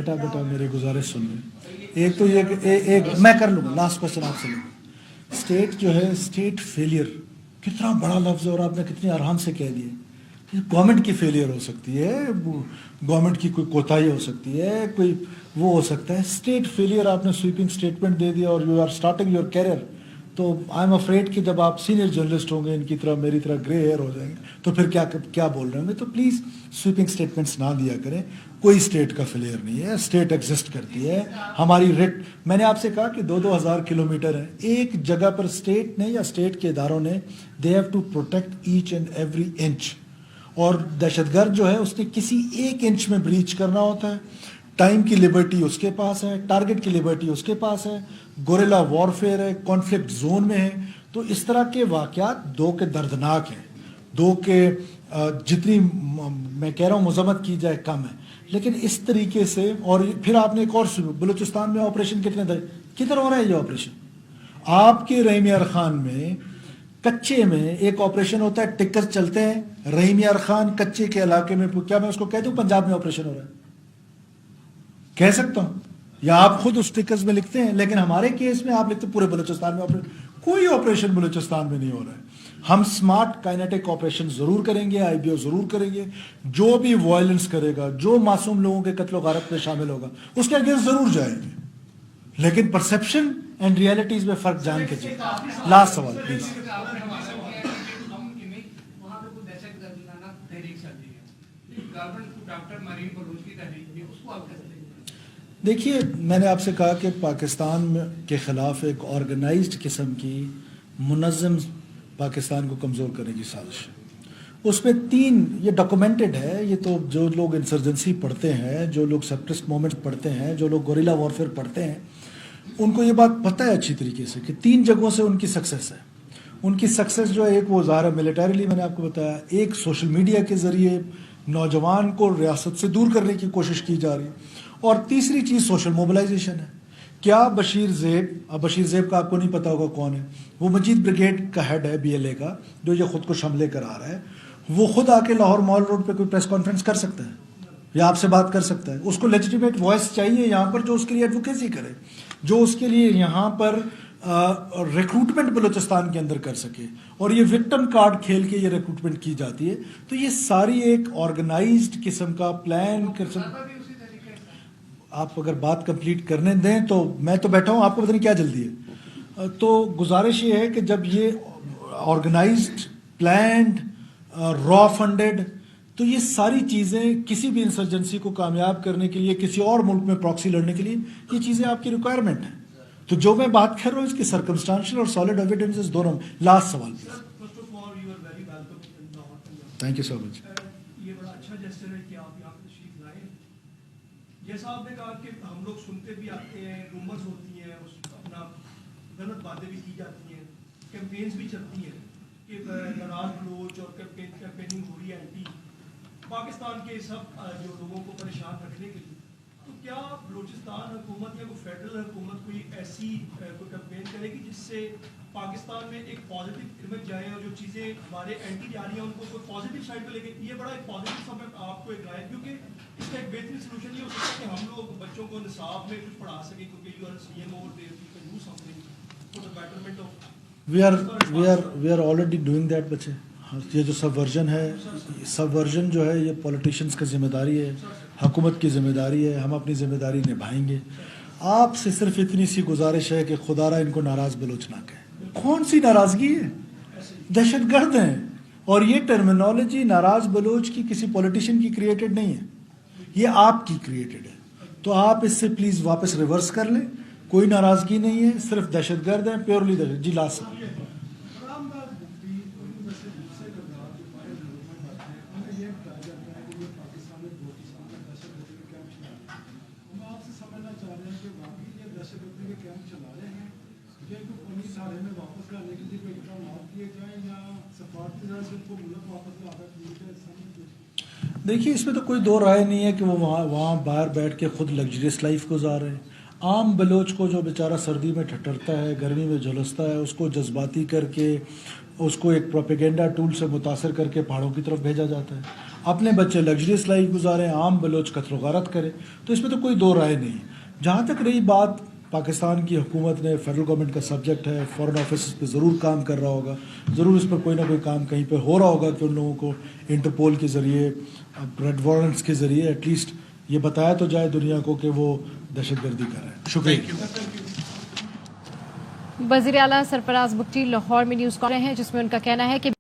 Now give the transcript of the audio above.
بیٹا میری گزارش سن لیں. ایک تو یہ ایک میں کر لوں گا, لاسٹ کوشچن آپ سے لوں. اسٹیٹ جو ہے, اسٹیٹ فیلئر کتنا بڑا لفظ ہے اور آپ نے کتنی آرام سے کہہ دیا. گورنمنٹ کی فیلئر ہو سکتی ہے, گورنمنٹ کی کوئی کوتاہی ہو سکتی ہے, کوئی وہ ہو سکتا ہے. اسٹیٹ فیلئر آپ نے سویپنگ اسٹیٹمنٹ دے دیا اور you are starting your career. تو آئی ایم افریڈ کہ جب آپ سینئر جرنلسٹ ہوں گے, ان کی طرح میری طرح گرے ہیئر ہو جائیں گے, تو پھر کیا بول رہے ہوں گے. تو پلیز سویپنگ اسٹیٹمنٹس نہ دیا کریں. کوئی اسٹیٹ کا فیلئر نہیں ہے, اسٹیٹ ایگزسٹ کرتی ہے. ہماری ریٹ, میں نے آپ سے کہا کہ 2,000 کلومیٹر ہے. ایک جگہ پر اسٹیٹ نے یا اسٹیٹ کے اداروں نے they have to protect each and every inch. اور دہشت گرد جو ہے اس نے کسی ایک انچ میں بریچ کرنا ہوتا ہے. ٹائم کی لبرٹی اس کے پاس ہے, ٹارگٹ کی لبرٹی اس کے پاس ہے, گوریلا وارفیئر ہے, کانفلکٹ زون میں ہے. تو اس طرح کے واقعات دو کے دردناک ہیں, دو کے جتنی میں کہہ رہا ہوں مذمت کی جائے کم ہے. لیکن اس طریقے سے, اور پھر آپ نے ایک اور سنو, بلوچستان میں آپریشن کدھر ہو رہا ہے یہ آپریشن؟ آپ کے رحیم یار خان میں کچے میں ایک آپریشن ہوتا ہے, ٹکر چلتے ہیں رحیم یار خان کچے کے علاقے میں. کیا میں اس کو کہہ دوں پنجاب میں آپریشن ہو رہا ہے؟ کہہ سکتا ہوں, یا آپ خود اس ٹکرز میں لکھتے ہیں, لیکن ہمارے کیس میں آپ لکھتے پورے بلوچستان میں آپریشن. کوئی آپریشن بلوچستان میں نہیں ہو رہا ہے. ہم سمارٹ کائنیٹک آپریشن ضرور کریں گے, IBO ضرور کریں گے. جو بھی وائلنس کرے گا, جو معصوم لوگوں کے قتل و غارت میں شامل ہوگا, اس کے اگینسٹ ضرور جائیں گے. لیکن پرسیپشن اینڈ ریئلٹیز میں فرق جان کے چاہیے. لاسٹ سوال پلیز. دیکھیے, میں نے آپ سے کہا کہ پاکستان کے خلاف ایک آرگنائزڈ قسم کی منظم پاکستان کو کمزور کرنے کی سازش ہے. اس میں 3 یہ ڈاکومنٹڈ ہے. یہ تو جو لوگ انسرجنسی پڑھتے ہیں, جو لوگ سیپریسٹ موومنٹ پڑھتے ہیں, جو لوگ گوریلا وارفیئر پڑھتے ہیں, ان کو یہ بات پتہ ہے اچھی طریقے سے کہ 3 جگہوں سے ان کی سکسیس ہے. ان کی سکسیس جو ہے, ایک وہ ظاہر ہے ملیٹریلی, میں نے آپ کو بتایا, ایک سوشل میڈیا کے ذریعے نوجوان کو ریاست سے دور کرنے کی کوشش کی جا رہی ہے, اور تیسری چیز سوشل موبلائزیشن ہے. کیا بشیر زیب کا آپ کو نہیں پتا ہوگا کون ہے, وہ مجید بریگیڈ کا ہیڈ ہے BLA کا, جو یہ خود کو حملے کرا رہا ہے. وہ خود آ کے لاہور مال روڈ پہ کوئی پریس کانفرنس کر سکتا ہے یا آپ سے بات کر سکتا ہے. اس کو لیجیٹیمیٹ وائس چاہیے یہاں پر جو اس کے لیے ایڈوکیسی کرے, جو اس کے لیے یہاں پر ریکروٹمنٹ بلوچستان کے اندر کر سکے. اور یہ وکٹم کارڈ کھیل کے یہ ریکروٹمنٹ کی جاتی ہے. تو یہ ساری ایک آرگنائزڈ قسم کا پلان آپ اگر بات کمپلیٹ کرنے دیں تو میں تو بیٹھا ہوں, آپ کو پتہ نہیں کیا جلدی ہے. تو گزارش یہ ہے کہ جب یہ آرگنائزڈ پلانڈ را فنڈڈ, تو یہ ساری چیزیں کسی بھی انسرجنسی کو کامیاب کرنے کے لیے, کسی اور ملک میں پراکسی لڑنے کے لیے, یہ چیزیں آپ کی ریکوائرمنٹ ہیں. تو جو میں بات کر رہا ہوں اس کی سرکمسٹانشل اور سالڈ ایویڈنس دونوں. لاسٹ سوال. تھینک یو سو مچ. یہ بڑا اچھا جیسچر ہے کہ آپ یہاں پہ تشریف لائے. جیسا آپ نے کہا کہ ہم لوگ سنتے بھی آتے ہیں, رومرز ہوتی ہیں, اپنا غلط باتیں بھی کی جاتی ہیں, کیمپینز بھی چلتی ہیں کہ ناراض بلوچ اور کیمپیننگ ہو رہی ہے اینٹی پاکستان کے سب جو لوگوں کو پریشان رکھنے کے لیے. تو کیا بلوچستان حکومت یا کوئی فیڈرل حکومت کوئی ایسی کوئی کیمپین کرے گی جس سے پاکستان میں ایک پازیٹیو امیج جائے, اور جو چیزیں ہمارے اینٹی جا رہی ہیں ان کو کوئی پازیٹیو سائڈ پہ لے کے, یہ بڑا ایک پازیٹیو سبجیکٹ آپ کو ایک رائے, کیونکہ اس کا ایک بہترین سلوشن یہ ہو سکتا ہے کہ ہم لوگ بچوں کو نصاب میں کچھ پڑھا سکیں, کیونکہ یو آر CMO اور they can do something for the betterment of. We are already doing that. بچے, یہ جو سب ورژن ہے, سب ورژن جو ہے یہ پولیٹیشینس کی ذمہ داری ہے, حکومت کی ذمہ داری ہے. ہم اپنی ذمہ داری نبھائیں گے. آپ سے صرف اتنی سی گزارش ہے کہ خدا را ان کو ناراض بلوچ نہ کہیں. کون سی ناراضگی ہے؟ دہشت گرد ہیں. اور یہ ٹرمینالوجی ناراض بلوچ کی کسی پولیٹیشین کی کریٹڈ نہیں ہے, یہ آپ کی کریٹڈ ہے. تو آپ اس سے پلیز واپس ریورس کر لیں. کوئی ناراضگی نہیں ہے, صرف دہشت گرد ہیں, پیورلی دہشت. جی لاسٹ. دیکھیے, اس میں تو کوئی دو رائے نہیں ہے کہ وہ وہاں باہر بیٹھ کے خود لگژریس لائف گزار رہے ہیں. عام بلوچ کو جو بیچارہ سردی میں ٹھٹرتا ہے, گرمی میں جھلستا ہے, اس کو جذباتی کر کے, اس کو ایک پروپیگنڈا ٹول سے متاثر کر کے پہاڑوں کی طرف بھیجا جاتا ہے. اپنے بچے لگژریس لائف گزاریں، عام بلوچ قتل و غارت کریں، تو اس میں تو کوئی دو رائے نہیں. جہاں تک رہی بات پاکستان کی حکومت نے فیڈرل گورنمنٹ کا سبجیکٹ ہے، فارن آفس اس پہ ضرور کام کر رہا ہوگا، ضرور اس پر کوئی نہ کوئی کام کہیں پہ ہو رہا ہوگا کہ ان لوگوں کو انٹرپول کے ذریعے، ریڈ وارنٹس کے ذریعے ایٹ لیسٹ یہ بتایا تو جائے دنیا کو کہ وہ دہشت گردی کر رہے ہیں. شکریہ. وزیر اعلیٰ سرفراز بگٹی لاہور میں نیوز کر رہے ہیں، جس میں ان کا کہنا ہے کہ